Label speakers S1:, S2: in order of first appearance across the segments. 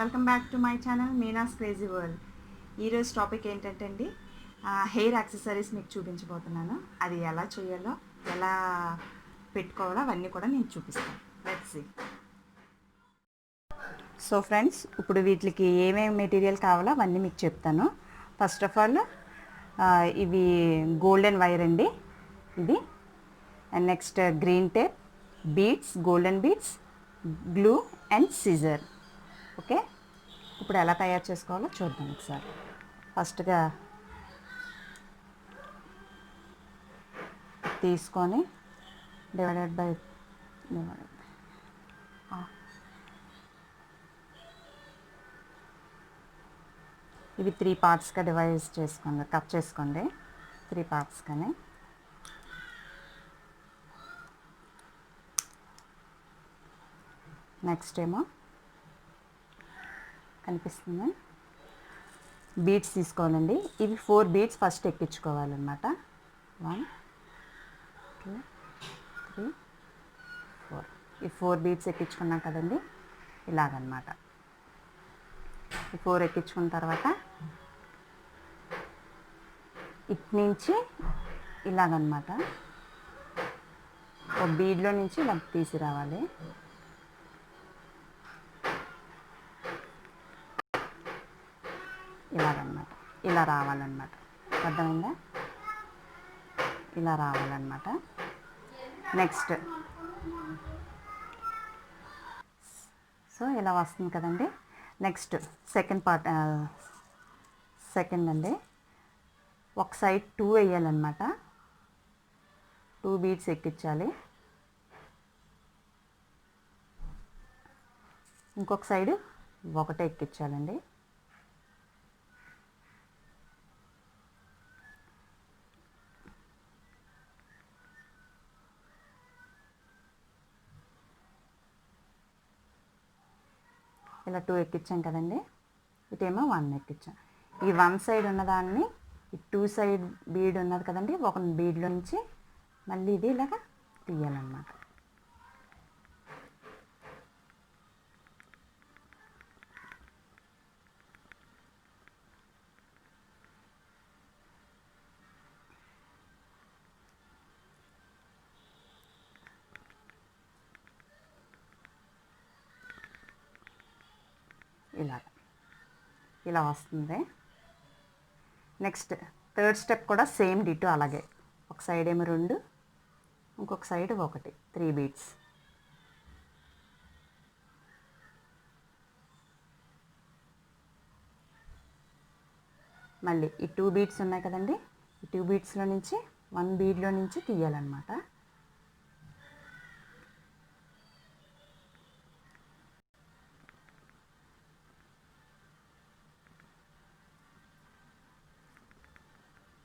S1: Welcome back to my channel Meena's crazy world. ఈరోజు topic ఏంటంటే అండి, హెయిర్ యాక్సెసరీస్ మీకు చూపించబోతున్నాను. అది ఎలా చేయాలో, ఎలా పెట్టుకోవాలో అవన్నీ కూడా నేను చూపిస్తాను. Let's see. సో ఫ్రెండ్స్, ఇప్పుడు వీటికి ఏమేమి మెటీరియల్ కావాలో అవన్నీ మీకు చెప్తాను. ఫస్ట్ ఆఫ్ ఆల్ ఇవి గోల్డెన్ వైర్ అండి, ఇది. And next green tape, beads, golden beads, glue and scissor. Okay, ఇప్పుడు ఎలా తయారు చేసుకోవాలో చూద్దాం ఒకసారి. ఫస్ట్గా తీసుకొని డివైడెడ్ బై ఇవి 3 పార్ట్స్గా డివైడ్ చేసుకోండి, కట్ చేసుకోండి 3 పార్ట్స్ కానీ. నెక్స్ట్ ఏమో కనిపిస్తుంది, బీడ్స్ తీసుకోవాలండి. ఇవి 4 బీడ్స్ ఫస్ట్ ఎక్కించుకోవాలన్నమాట. 1 2 3 4. ఈ 4 బీడ్స్ ఎక్కించుకున్నాం కదండి, ఇలాగనమాట. ఈ 4 ఎక్కించుకున్న తర్వాత ఇటు నుంచి ఇలాగనమాట, ఒక బీడ్లో నుంచి ఇలా తీసి రావాలి. ఇలాగనమాట, ఇలా రావాలన్నమాట. అర్థమైందా? ఇలా రావాలన్నమాట. నెక్స్ట్ సో ఇలా వస్తుంది కదండి. నెక్స్ట్ సెకండ్ పార్ట్, సెకండ్ అండి, ఒక సైడ్ 2 వేయాలన్నమాట. 2 బీడ్స్ ఎక్కించాలి. ఇంకొక సైడ్ ఒకటే ఎక్కించాలండి. ఇలా 2 ఎక్కించాం కదండి, ఇటేమో 1 ఎక్కించాం. ఈ 1 సైడ్ ఉన్నదాన్ని, ఈ 2 సైడ్ బీడ్ ఉన్నది కదండి, ఒక బీడ్లో నుంచి మళ్ళీ ఇది ఇలాగా తీయాలన్నమాట. ఇలా వస్తుంది. నెక్స్ట్ థర్డ్ స్టెప్ కూడా సేమ్ డిటో అలాగే. ఒక సైడ్ ఏమో 2, ఇంకొక సైడ్ 1, 3 బీడ్స్. మళ్ళీ ఈ 2 బీడ్స్ ఉన్నాయి కదండి, ఈ 2 బీడ్స్లో నుంచి 1 బీడ్లో నుంచి తీయాలన్నమాట.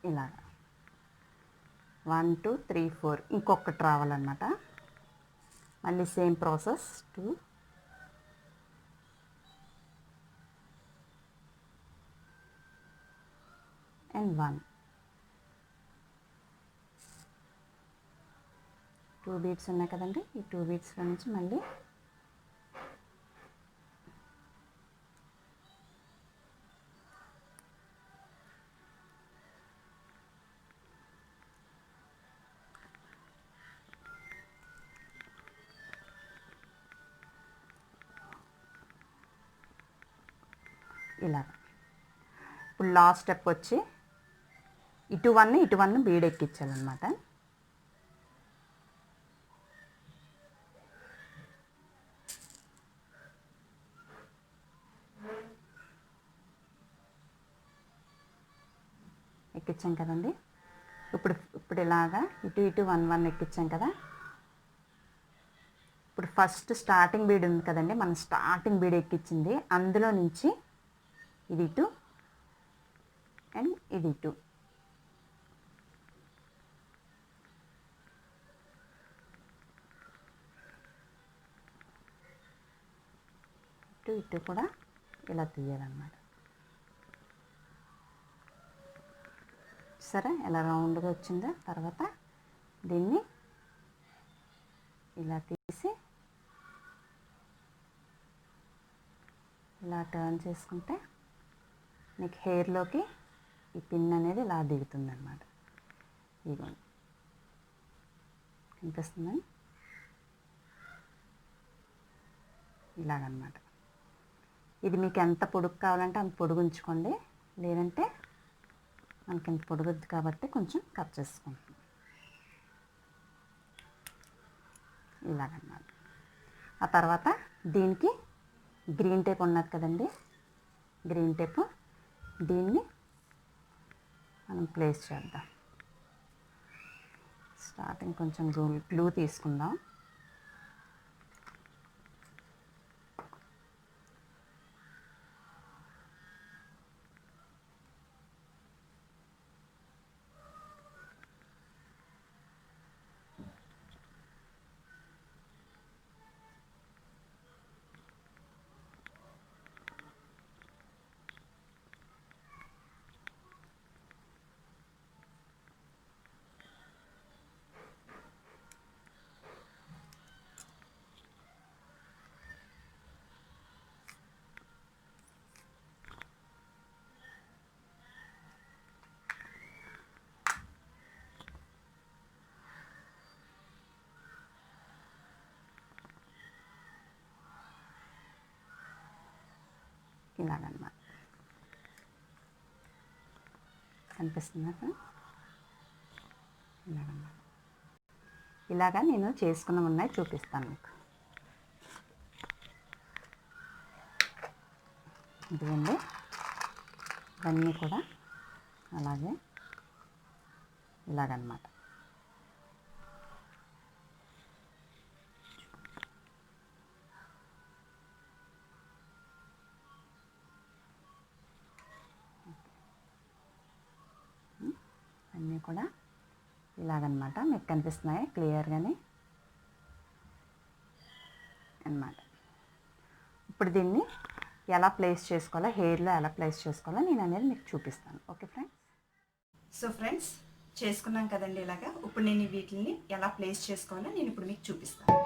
S1: ఇలా 1 2 3 4, ఇంకొకటి రావాలన్నమాట. మళ్ళీ సేమ్ ప్రాసెస్ 2 అండ్ 1. 2 బీడ్స్ ఉన్నాయి కదండి, ఈ 2 బీడ్స్లో నుంచి మళ్ళీ ఇలా. ఇప్పుడు లాస్ట్ స్టెప్ వచ్చి ఇటు 1 బీడ్ ఎక్కించాలన్నమాట. ఎక్కించాం కదండి. ఇప్పుడు ఇలాగా ఇటు 1 ఎక్కించాం కదా. ఇప్పుడు ఫస్ట్ స్టార్టింగ్ బీడ్ ఉంది కదండి, మనం స్టార్టింగ్ బీడ్ ఎక్కించింది, అందులో నుంచి ఇది ఇటు అండ్ ఇది ఇటు. ఇటు కూడా ఇలా తీయాలన్నమాట. సరే, ఎలా రౌండ్గా వచ్చిందో. తర్వాత దీన్ని ఇలా తీసి ఇలా టర్న్ చేసుకుంటే మీకు హెయిర్లోకి ఈ పిన్ అనేది ఇలా దిగుతుంది అన్నమాట. ఇదిగోండి, కనిపిస్తుందని ఇలాగనమాట. ఇది మీకు ఎంత పొడుగు కావాలంటే అంత పొడుగు ఉంచుకోండి, లేదంటే మనకి ఇంత పొడుగుద్ది కాబట్టి కొంచెం కట్ చేసుకుంటాం ఇలాగనమాట. ఆ తర్వాత దీనికి గ్రీన్ టేప్ ఉన్నది కదండి, గ్రీన్ టేప్ దీన్ని మనం ప్లేస్ చేద్దాం. స్టార్టింగ్ కొంచెం గ్లూ తీసుకుందాం. ఇలాగన్నమాట. కనిపిస్తుందా? ఇలాగన్నమాట. ఇలాగా నేను చేసుకున్న ఉన్నాయి చూపిస్తాను మీకు. ఇదిగోండి, ఇవన్నీ కూడా అలాగే ఇలాగన్నమాట. అన్నీ కూడా ఇలాగనమాట. మీకు కనిపిస్తున్నాయి క్లియర్గానే అన్నమాట. ఇప్పుడు దీన్ని ఎలా ప్లేస్ చేసుకోవాలో, హెయిర్లో ఎలా ప్లేస్ చేసుకోవాలో నేను అనేది మీకు చూపిస్తాను. Okay friends? సో ఫ్రెండ్స్, చేసుకున్నాం కదండి ఇలాగా. ఇప్పుడు నేను వీటిని ఎలా ప్లేస్ చేసుకోవాలో నేను ఇప్పుడు మీకు చూపిస్తాను.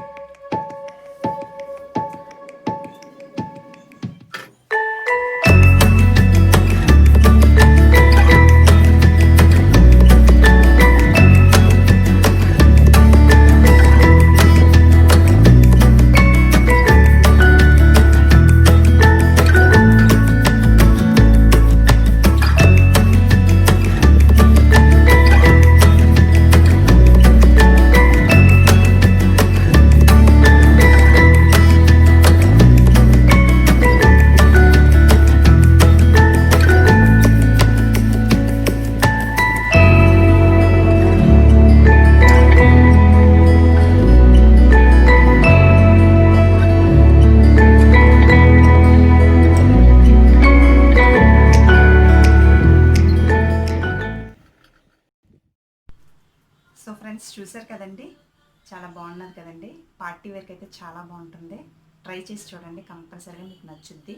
S1: సో ఫ్రెండ్స్, చూసారు కదండి, చాలా బాగున్నది కదండి. పార్టీ వేర్కి అయితే చాలా బాగుంటుంది. ట్రై చేసి చూడండి, కంపల్సరీగా మీకు నచ్చుద్ది.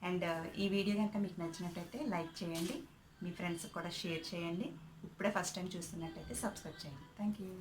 S1: అండ్ ఈ వీడియో కనుక మీకు నచ్చినట్టయితే లైక్ చేయండి, మీ ఫ్రెండ్స్కి కూడా షేర్ చేయండి. ఇప్పుడే ఫస్ట్ టైం చూస్తున్నట్టయితే సబ్స్క్రైబ్ చేయండి. Thank you.